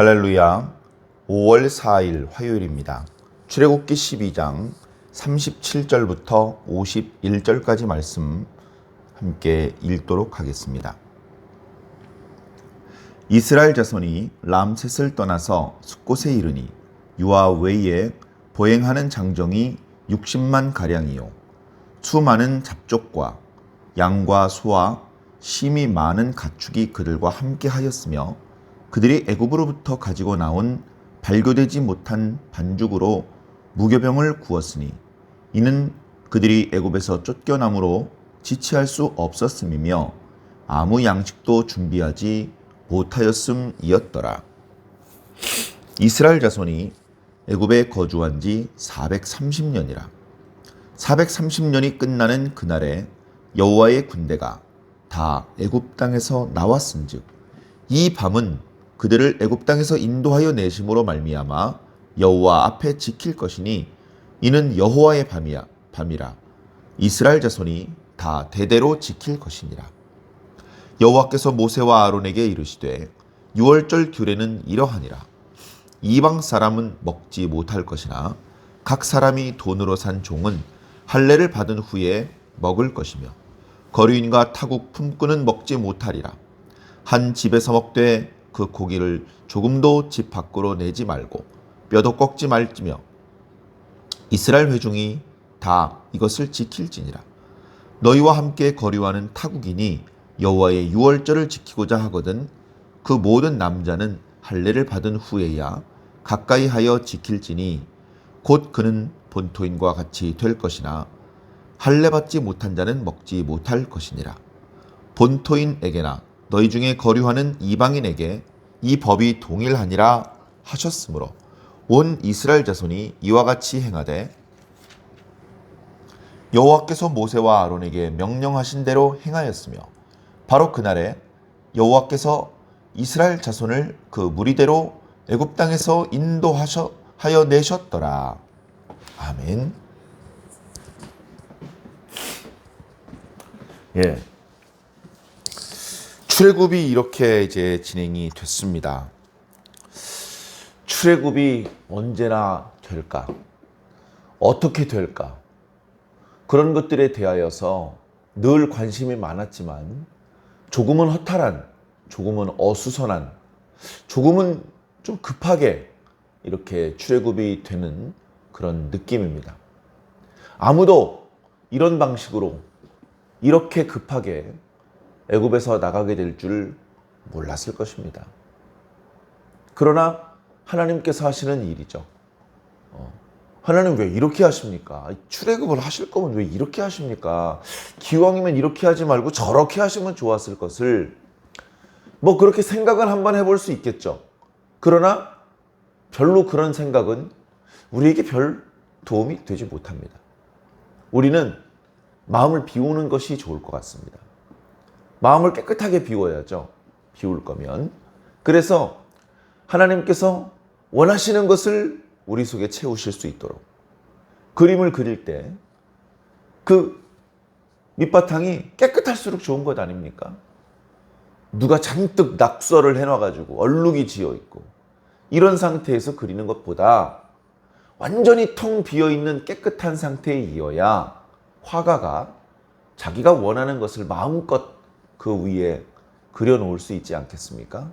할렐루야. 5월 4일 화요일입니다. 출애굽기 12장 37절부터 51절까지 말씀 함께 읽도록 하겠습니다. 이스라엘 자손이 람셋을 떠나서 숫곳에 이르니 유아 외에 보행하는 장정이 60만 가량이요 수많은 잡족과 양과 소와 심히 많은 가축이 그들과 함께 하였으며 그들이 애굽으로부터 가지고 나온 발교되지 못한 반죽으로 무교병을 구웠으니 이는 그들이 애굽에서 쫓겨남으로 지체할 수 없었음이며 아무 양식도 준비하지 못하였음이었더라. 이스라엘 자손이 애굽에 거주한 지 430년이라. 430년이 끝나는 그날에 여호와의 군대가 다 애굽 땅에서 나왔은즉 이 밤은 그들을 애굽 땅에서 인도하여 내심으로 말미암아 여호와 앞에 지킬 것이니 이는 여호와의 밤이라. 이스라엘 자손이 다 대대로 지킬 것이니라. 여호와께서 모세와 아론에게 이르시되 유월절 규례는 이러하니라. 이방 사람은 먹지 못할 것이나 각 사람이 돈으로 산 종은 할례를 받은 후에 먹을 것이며 거류인과 타국 품꾼은 먹지 못하리라. 한 집에서 먹되 그 고기를 조금도 집 밖으로 내지 말고 뼈도 꺾지 말지며 이스라엘 회중이 다 이것을 지킬지니라. 너희와 함께 거류하는 타국인이 여호와의 유월절을 지키고자 하거든 그 모든 남자는 할례를 받은 후에야 가까이 하여 지킬지니 곧 그는 본토인과 같이 될 것이나 할례 받지 못한 자는 먹지 못할 것이니라. 본토인에게나 너희 중에 거류하는 이방인에게 이 법이 동일하니라 하셨으므로 온 이스라엘 자손이 이와 같이 행하되 여호와께서 모세와 아론에게 명령하신 대로 행하였으며 바로 그날에 여호와께서 이스라엘 자손을 그 무리대로 애굽 땅에서 인도하여 내셨더라. 아멘. 예. 출애굽이 이렇게 이제 진행이 됐습니다. 출애굽이 언제나 될까? 어떻게 될까? 그런 것들에 대하여서 늘 관심이 많았지만 조금은 허탈한, 조금은 어수선한, 조금은 좀 급하게 이렇게 출애굽이 되는 그런 느낌입니다. 아무도 이런 방식으로 이렇게 급하게 애굽에서 나가게 될 줄 몰랐을 것입니다. 그러나 하나님께서 하시는 일이죠. 하나님 왜 이렇게 하십니까? 출애굽을 하실 거면 왜 이렇게 하십니까? 기왕이면 이렇게 하지 말고 저렇게 하시면 좋았을 것을 뭐 그렇게 생각을 한번 해볼 수 있겠죠. 그러나 별로 그런 생각은 우리에게 별 도움이 되지 못합니다. 우리는 마음을 비우는 것이 좋을 것 같습니다. 마음을 깨끗하게 비워야죠. 비울 거면. 그래서 하나님께서 원하시는 것을 우리 속에 채우실 수 있도록 그림을 그릴 때 그 밑바탕이 깨끗할수록 좋은 것 아닙니까? 누가 잔뜩 낙서를 해놔가지고 얼룩이 지어있고 이런 상태에서 그리는 것보다 완전히 텅 비어있는 깨끗한 상태에 이어야 화가가 자기가 원하는 것을 마음껏 그 위에 그려놓을 수 있지 않겠습니까?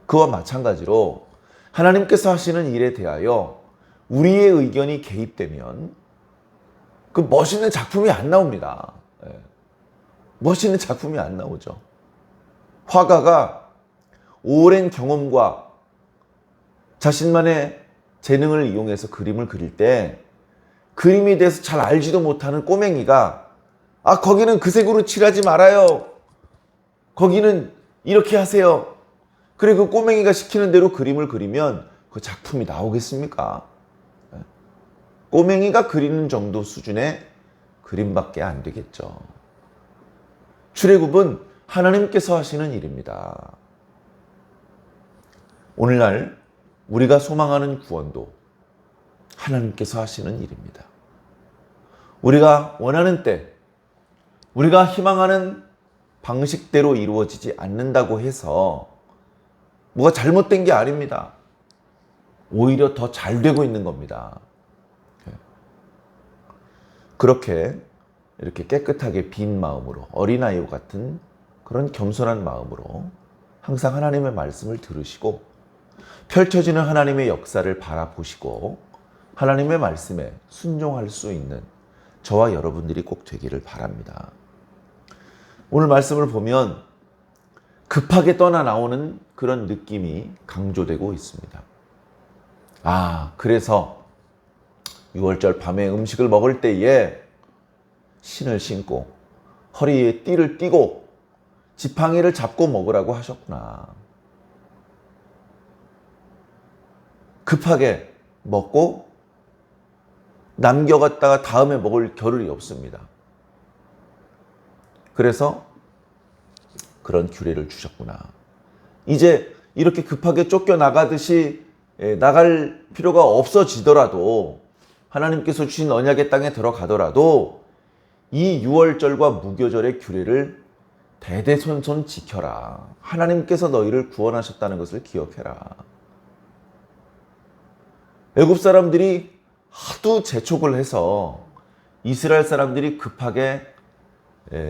그와 마찬가지로 하나님께서 하시는 일에 대하여 우리의 의견이 개입되면 그 멋있는 작품이 안 나옵니다. 멋있는 작품이 안 나오죠. 화가가 오랜 경험과 자신만의 재능을 이용해서 그림을 그릴 때 그림에 대해서 잘 알지도 못하는 꼬맹이가 거기는 그 색으로 칠하지 말아요. 거기는 이렇게 하세요. 그래 그 꼬맹이가 시키는 대로 그림을 그리면 그 작품이 나오겠습니까? 꼬맹이가 그리는 정도 수준의 그림밖에 안 되겠죠. 출애굽은 하나님께서 하시는 일입니다. 오늘날 우리가 소망하는 구원도 하나님께서 하시는 일입니다. 우리가 원하는 때, 우리가 희망하는 방식대로 이루어지지 않는다고 해서 뭐가 잘못된 게 아닙니다. 오히려 더 잘 되고 있는 겁니다. 그렇게 이렇게 깨끗하게 빈 마음으로, 어린아이와 같은 그런 겸손한 마음으로 항상 하나님의 말씀을 들으시고 펼쳐지는 하나님의 역사를 바라보시고 하나님의 말씀에 순종할 수 있는 저와 여러분들이 꼭 되기를 바랍니다. 오늘 말씀을 보면 급하게 떠나 나오는 그런 느낌이 강조되고 있습니다. 그래서 6월절 밤에 음식을 먹을 때에 신을 신고 허리에 띠를 띠고 지팡이를 잡고 먹으라고 하셨구나. 급하게 먹고 남겨갔다가 다음에 먹을 겨를이 없습니다. 그래서 그런 규례를 주셨구나. 이제 이렇게 급하게 쫓겨나가듯이 나갈 필요가 없어지더라도 하나님께서 주신 언약의 땅에 들어가더라도 이 6월절과 무교절의 규례를 대대손손 지켜라. 하나님께서 너희를 구원하셨다는 것을 기억해라. 애굽 사람들이 하도 재촉을 해서 이스라엘 사람들이 급하게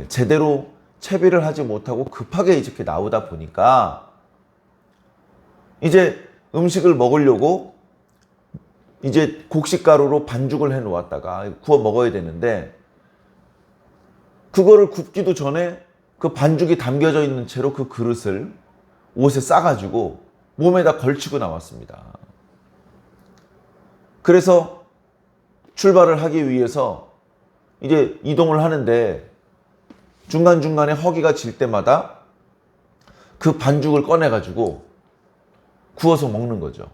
제대로 채비를 하지 못하고 급하게 이렇게 나오다 보니까 이제 음식을 먹으려고 이제 곡식가루로 반죽을 해 놓았다가 구워 먹어야 되는데 그거를 굽기도 전에 그 반죽이 담겨져 있는 채로 그 그릇을 옷에 싸가지고 몸에다 걸치고 나왔습니다. 그래서 출발을 하기 위해서 이제 이동을 하는데 중간중간에 허기가 질 때마다 그 반죽을 꺼내가지고 구워서 먹는 거죠.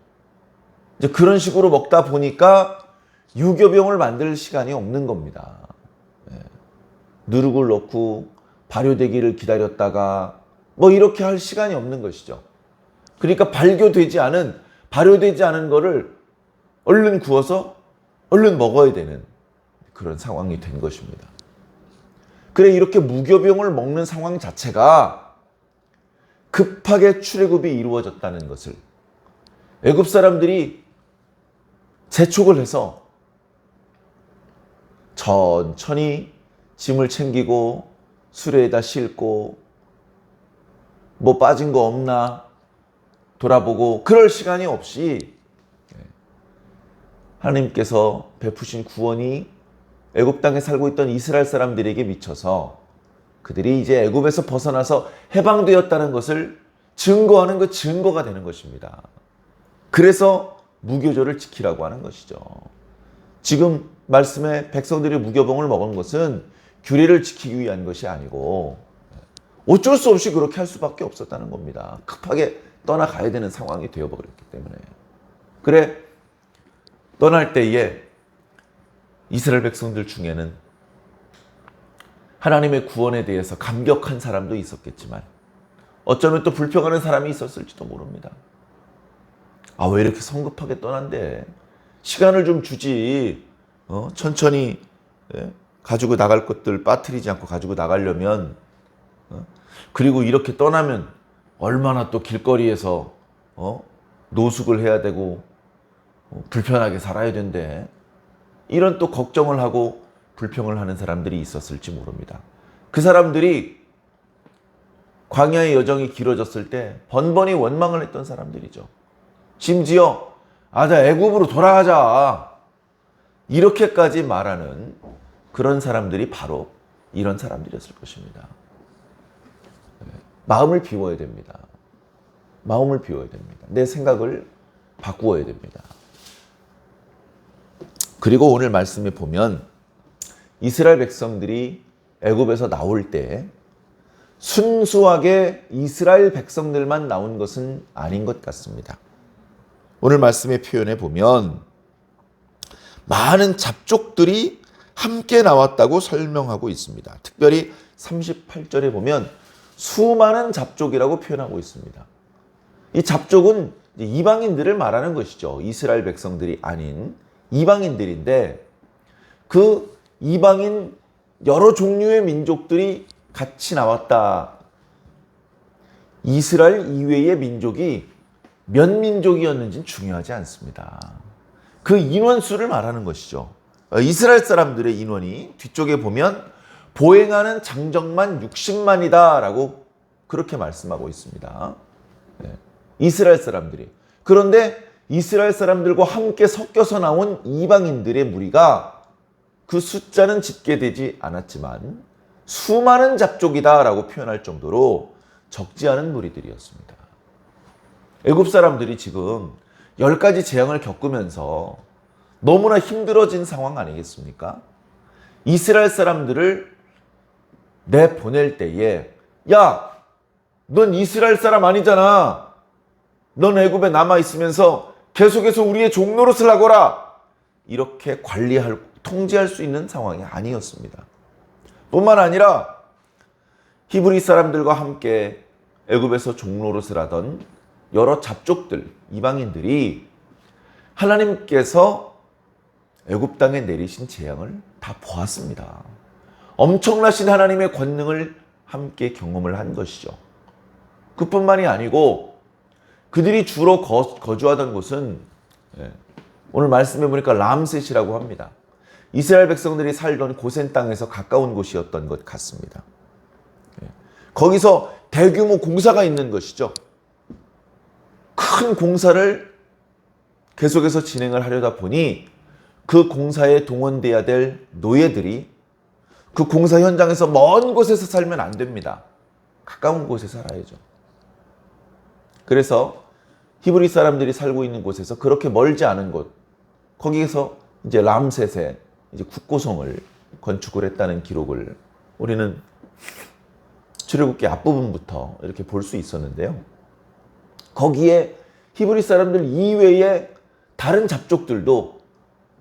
이제 그런 식으로 먹다 보니까 유교병을 만들 시간이 없는 겁니다. 누룩을 넣고 발효되기를 기다렸다가 뭐 이렇게 할 시간이 없는 것이죠. 그러니까 발효되지 않은 거를 얼른 구워서 얼른 먹어야 되는 그런 상황이 된 것입니다. 그래 이렇게 무교병을 먹는 상황 자체가 급하게 출애굽이 이루어졌다는 것을 애굽 사람들이 재촉을 해서 천천히 짐을 챙기고 수레에다 싣고 뭐 빠진 거 없나 돌아보고 그럴 시간이 없이 하나님께서 베푸신 구원이 애굽 땅에 살고 있던 이스라엘 사람들에게 미쳐서 그들이 이제 애굽에서 벗어나서 해방되었다는 것을 증거하는 그 증거가 되는 것입니다. 그래서 무교절을 지키라고 하는 것이죠. 지금 말씀에 백성들이 무교병을 먹은 것은 규례를 지키기 위한 것이 아니고 어쩔 수 없이 그렇게 할 수밖에 없었다는 겁니다. 급하게 떠나가야 되는 상황이 되어버렸기 때문에. 그래 떠날 때에 이스라엘 백성들 중에는 하나님의 구원에 대해서 감격한 사람도 있었겠지만 어쩌면 또 불평하는 사람이 있었을지도 모릅니다. 왜 이렇게 성급하게 떠난대? 시간을 좀 주지. 천천히 가지고 나갈 것들 빠뜨리지 않고 가지고 나가려면 그리고 이렇게 떠나면 얼마나 또 길거리에서 노숙을 해야 되고 불편하게 살아야 된대. 이런 또 걱정을 하고 불평을 하는 사람들이 있었을지 모릅니다. 그 사람들이 광야의 여정이 길어졌을 때 번번이 원망을 했던 사람들이죠. 심지어 자 애굽으로 돌아가자 이렇게까지 말하는 그런 사람들이 바로 이런 사람들이었을 것입니다. 마음을 비워야 됩니다. 마음을 비워야 됩니다. 내 생각을 바꾸어야 됩니다. 그리고 오늘 말씀에 보면 이스라엘 백성들이 애굽에서 나올 때 순수하게 이스라엘 백성들만 나온 것은 아닌 것 같습니다. 오늘 말씀의 표현에 보면 많은 잡족들이 함께 나왔다고 설명하고 있습니다. 특별히 38절에 보면 수많은 잡족이라고 표현하고 있습니다. 이 잡족은 이방인들을 말하는 것이죠. 이스라엘 백성들이 아닌 이방인들인데 그 이방인 여러 종류의 민족들이 같이 나왔다. 이스라엘 이외의 민족이 몇 민족이었는지는 중요하지 않습니다. 그 인원수를 말하는 것이죠. 이스라엘 사람들의 인원이 뒤쪽에 보면 보행하는 장정만 60만이다 라고 그렇게 말씀하고 있습니다. 이스라엘 사람들이. 그런데 이스라엘 사람들과 함께 섞여서 나온 이방인들의 무리가 그 숫자는 집계되지 않았지만 수많은 잡족이다 라고 표현할 정도로 적지 않은 무리들이었습니다. 애굽 사람들이 지금 10가지 재앙을 겪으면서 너무나 힘들어진 상황 아니겠습니까? 이스라엘 사람들을 내보낼 때에 야, 넌 이스라엘 사람 아니잖아. 넌 애굽에 남아있으면서 계속해서 우리의 종노릇을 하거라. 이렇게 통제할 수 있는 상황이 아니었습니다. 뿐만 아니라 히브리 사람들과 함께 애굽에서 종노릇을 하던 여러 잡족들, 이방인들이 하나님께서 애굽 땅에 내리신 재앙을 다 보았습니다. 엄청나신 하나님의 권능을 함께 경험을 한 것이죠. 그뿐만이 아니고 그들이 주로 거주하던 곳은 오늘 말씀해 보니까 람셋이라고 합니다. 이스라엘 백성들이 살던 고센 땅에서 가까운 곳이었던 것 같습니다. 거기서 대규모 공사가 있는 것이죠. 큰 공사를 계속해서 진행을 하려다 보니 그 공사에 동원돼야 될 노예들이 그 공사 현장에서 먼 곳에서 살면 안 됩니다. 가까운 곳에 살아야죠. 그래서 히브리 사람들이 살고 있는 곳에서 그렇게 멀지 않은 곳, 거기에서 이제 람셋에 이제 국고성을 건축을 했다는 기록을 우리는 출애굽기 앞부분부터 이렇게 볼 수 있었는데요. 거기에 히브리 사람들 이외에 다른 잡족들도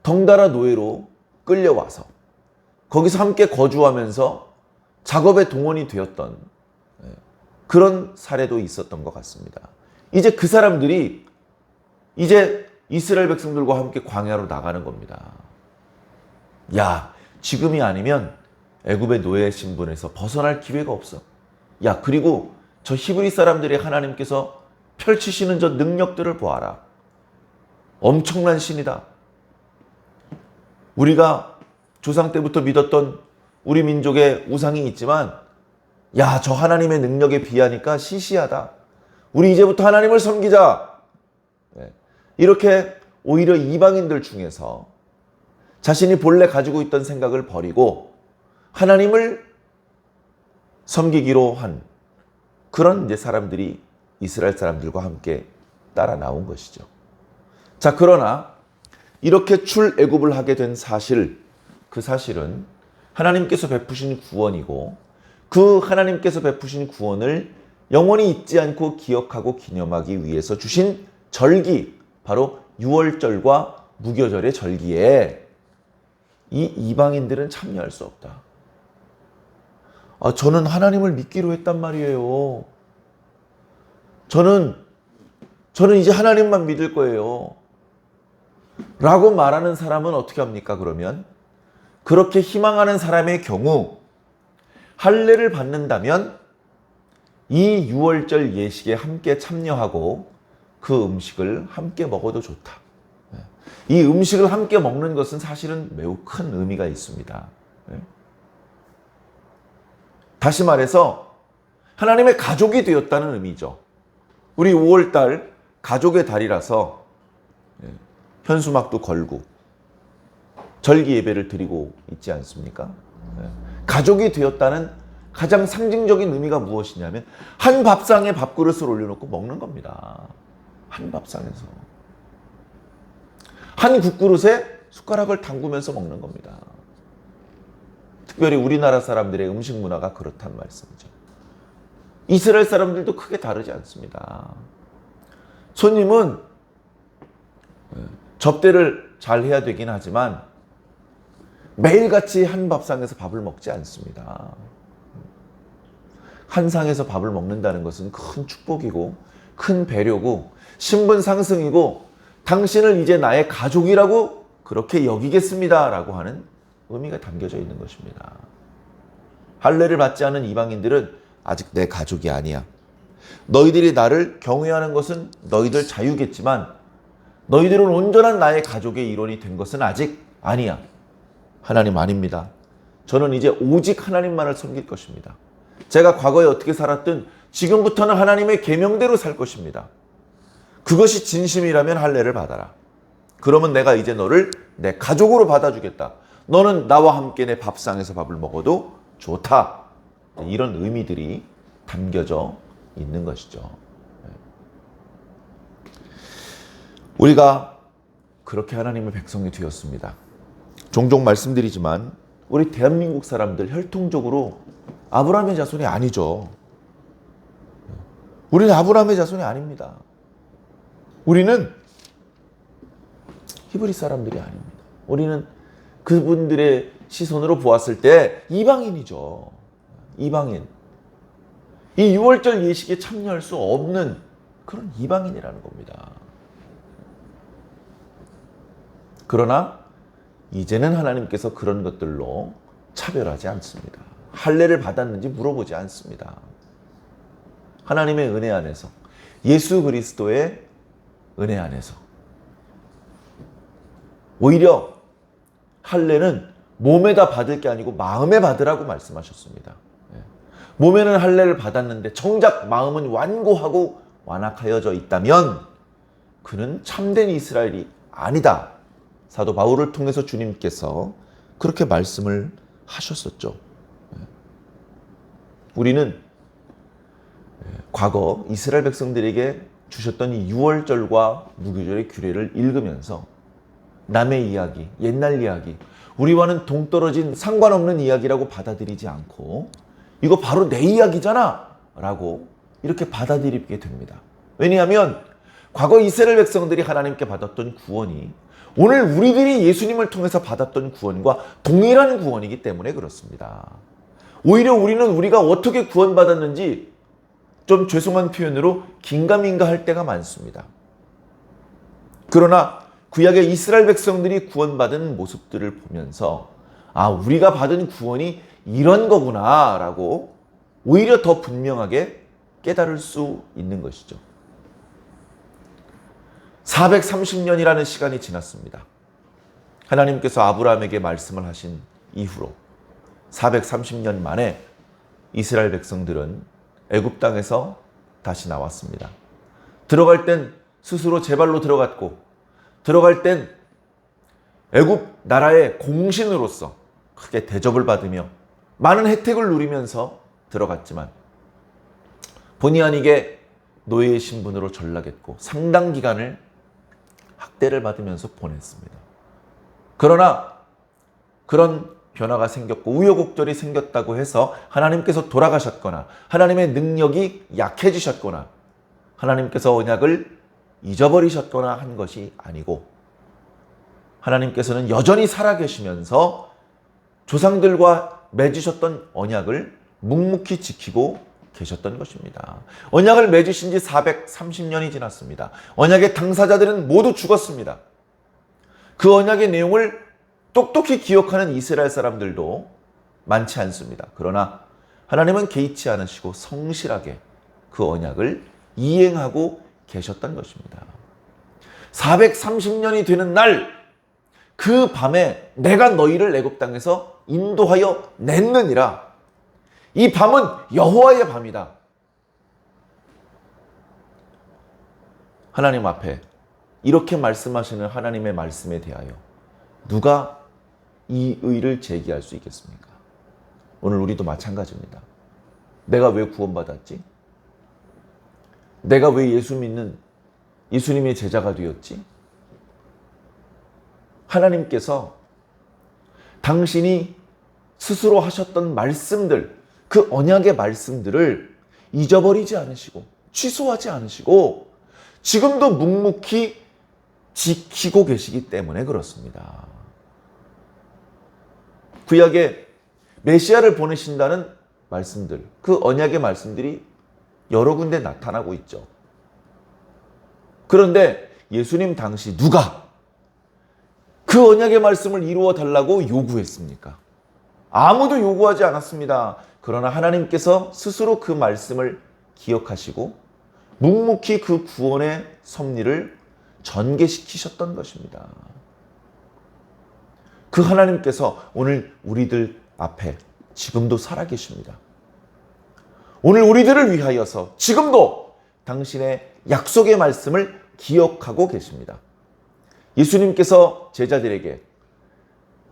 덩달아 노예로 끌려와서 거기서 함께 거주하면서 작업에 동원이 되었던 그런 사례도 있었던 것 같습니다. 이제 그 사람들이 이제 이스라엘 백성들과 함께 광야로 나가는 겁니다. 야, 지금이 아니면 애굽의 노예 신분에서 벗어날 기회가 없어. 야, 그리고 저 히브리 사람들의 하나님께서 펼치시는 저 능력들을 보아라. 엄청난 신이다. 우리가 조상 때부터 믿었던 우리 민족의 우상이 있지만 야, 저 하나님의 능력에 비하니까 시시하다. 우리 이제부터 하나님을 섬기자. 이렇게 오히려 이방인들 중에서 자신이 본래 가지고 있던 생각을 버리고 하나님을 섬기기로 한 그런 이제 사람들이 이스라엘 사람들과 함께 따라 나온 것이죠. 자, 그러나 이렇게 출애굽을 하게 된 사실, 그 사실은 하나님께서 베푸신 구원이고 그 하나님께서 베푸신 구원을 영원히 잊지 않고 기억하고 기념하기 위해서 주신 절기, 바로 유월절과 무교절의 절기에 이 이방인들은 참여할 수 없다. 저는 하나님을 믿기로 했단 말이에요. 저는 이제 하나님만 믿을 거예요. 라고 말하는 사람은 어떻게 합니까, 그러면? 그렇게 희망하는 사람의 경우 할례를 받는다면 이 유월절 예식에 함께 참여하고 그 음식을 함께 먹어도 좋다. 이 음식을 함께 먹는 것은 사실은 매우 큰 의미가 있습니다. 다시 말해서 하나님의 가족이 되었다는 의미죠. 우리 5월달 가족의 달이라서 현수막도 걸고 절기 예배를 드리고 있지 않습니까? 가족이 되었다는 가장 상징적인 의미가 무엇이냐면 한 밥상에 밥그릇을 올려놓고 먹는 겁니다. 한 밥상에서. 한 국그릇에 숟가락을 담그면서 먹는 겁니다. 특별히 우리나라 사람들의 음식 문화가 그렇단 말씀이죠. 이스라엘 사람들도 크게 다르지 않습니다. 손님은 접대를 잘 해야 되긴 하지만 매일같이 한 밥상에서 밥을 먹지 않습니다. 한 상에서 밥을 먹는다는 것은 큰 축복이고 큰 배려고 신분 상승이고 당신을 이제 나의 가족이라고 그렇게 여기겠습니다 라고 하는 의미가 담겨져 있는 것입니다. 할례를 받지 않은 이방인들은 아직 내 가족이 아니야. 너희들이 나를 경외하는 것은 너희들 자유겠지만 너희들은 온전한 나의 가족의 일원이 된 것은 아직 아니야. 하나님 아닙니다. 저는 이제 오직 하나님만을 섬길 것입니다. 제가 과거에 어떻게 살았든 지금부터는 하나님의 계명대로 살 것입니다. 그것이 진심이라면 할례를 받아라. 그러면 내가 이제 너를 내 가족으로 받아주겠다. 너는 나와 함께 내 밥상에서 밥을 먹어도 좋다. 이런 의미들이 담겨져 있는 것이죠. 우리가 그렇게 하나님의 백성이 되었습니다. 종종 말씀드리지만 우리 대한민국 사람들 혈통적으로 아브라함의 자손이 아니죠. 우리는 아브라함의 자손이 아닙니다. 우리는 히브리 사람들이 아닙니다. 우리는 그분들의 시선으로 보았을 때 이방인이죠. 이방인. 이 6월절 예식에 참여할 수 없는 그런 이방인이라는 겁니다. 그러나 이제는 하나님께서 그런 것들로 차별하지 않습니다. 할례를 받았는지 물어보지 않습니다. 하나님의 은혜 안에서, 예수 그리스도의 은혜 안에서 오히려 할례는 몸에다 받을 게 아니고 마음에 받으라고 말씀하셨습니다. 몸에는 할례를 받았는데 정작 마음은 완고하고 완악하여져 있다면 그는 참된 이스라엘이 아니다. 사도 바울을 통해서 주님께서 그렇게 말씀을 하셨었죠. 우리는 과거 이스라엘 백성들에게 주셨던 이 유월절과 무교절의 규례를 읽으면서 남의 이야기, 옛날 이야기, 우리와는 동떨어진 상관없는 이야기라고 받아들이지 않고 이거 바로 내 이야기잖아 라고 이렇게 받아들이게 됩니다. 왜냐하면 과거 이스라엘 백성들이 하나님께 받았던 구원이 오늘 우리들이 예수님을 통해서 받았던 구원과 동일한 구원이기 때문에 그렇습니다. 오히려 우리는 우리가 어떻게 구원받았는지 좀 죄송한 표현으로 긴가민가 할 때가 많습니다. 그러나 구약의 이스라엘 백성들이 구원받은 모습들을 보면서 우리가 받은 구원이 이런 거구나 라고 오히려 더 분명하게 깨달을 수 있는 것이죠. 430년이라는 시간이 지났습니다. 하나님께서 아브라함에게 말씀을 하신 이후로 430년 만에 이스라엘 백성들은 애굽 땅에서 다시 나왔습니다. 들어갈 땐 스스로 제 발로 들어갔고 들어갈 땐 애굽 나라의 공신으로서 크게 대접을 받으며 많은 혜택을 누리면서 들어갔지만 본의 아니게 노예의 신분으로 전락했고 상당 기간을 학대를 받으면서 보냈습니다. 그러나 그런 변화가 생겼고 우여곡절이 생겼다고 해서 하나님께서 돌아가셨거나 하나님의 능력이 약해지셨거나 하나님께서 언약을 잊어버리셨거나 한 것이 아니고 하나님께서는 여전히 살아계시면서 조상들과 맺으셨던 언약을 묵묵히 지키고 계셨던 것입니다. 언약을 맺으신 지 430년이 지났습니다. 언약의 당사자들은 모두 죽었습니다. 그 언약의 내용을 똑똑히 기억하는 이스라엘 사람들도 많지 않습니다. 그러나 하나님은 개의치 않으시고 성실하게 그 언약을 이행하고 계셨던 것입니다. 430년이 되는 날, 그 밤에 내가 너희를 애굽 땅에서 인도하여 냈느니라. 이 밤은 여호와의 밤이다. 하나님 앞에 이렇게 말씀하시는 하나님의 말씀에 대하여 누가 이 의를 제기할 수 있겠습니까? 오늘 우리도 마찬가지입니다. 내가 왜 구원받았지? 내가 왜 예수 믿는 예수님의 제자가 되었지? 하나님께서 당신이 스스로 하셨던 말씀들, 그 언약의 말씀들을 잊어버리지 않으시고 취소하지 않으시고 지금도 묵묵히 지키고 계시기 때문에 그렇습니다. 구약에 메시아를 보내신다는 말씀들, 그 언약의 말씀들이 여러 군데 나타나고 있죠. 그런데 예수님 당시 누가 그 언약의 말씀을 이루어 달라고 요구했습니까? 아무도 요구하지 않았습니다. 그러나 하나님께서 스스로 그 말씀을 기억하시고 묵묵히 그 구원의 섭리를 전개시키셨던 것입니다. 그 하나님께서 오늘 우리들 앞에 지금도 살아계십니다. 오늘 우리들을 위하여서 지금도 당신의 약속의 말씀을 기억하고 계십니다. 예수님께서 제자들에게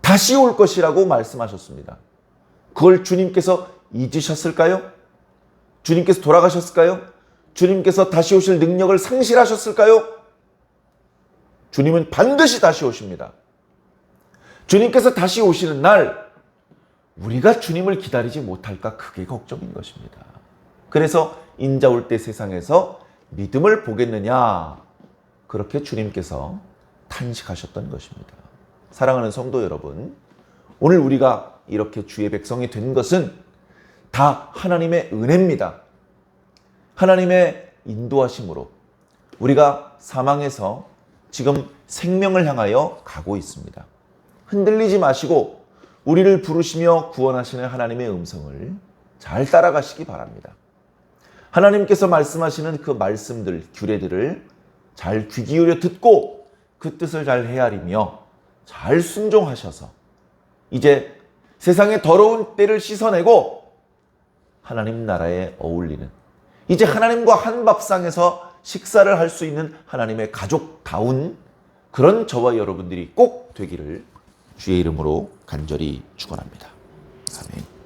다시 올 것이라고 말씀하셨습니다. 그걸 주님께서 잊으셨을까요? 주님께서 돌아가셨을까요? 주님께서 다시 오실 능력을 상실하셨을까요? 주님은 반드시 다시 오십니다. 주님께서 다시 오시는 날 우리가 주님을 기다리지 못할까 그게 걱정인 것입니다. 그래서 인자 올 때 세상에서 믿음을 보겠느냐 그렇게 주님께서 탄식하셨던 것입니다. 사랑하는 성도 여러분, 오늘 우리가 이렇게 주의 백성이 된 것은 다 하나님의 은혜입니다. 하나님의 인도하심으로 우리가 사망에서 지금 생명을 향하여 가고 있습니다. 흔들리지 마시고 우리를 부르시며 구원하시는 하나님의 음성을 잘 따라가시기 바랍니다. 하나님께서 말씀하시는 그 말씀들, 규례들을 잘 귀 기울여 듣고 그 뜻을 잘 헤아리며 잘 순종하셔서 이제 세상의 더러운 때를 씻어내고 하나님 나라에 어울리는, 이제 하나님과 한 밥상에서 식사를 할 수 있는 하나님의 가족다운 그런 저와 여러분들이 꼭 되기를 주의 이름으로 간절히 축원합니다. 아멘.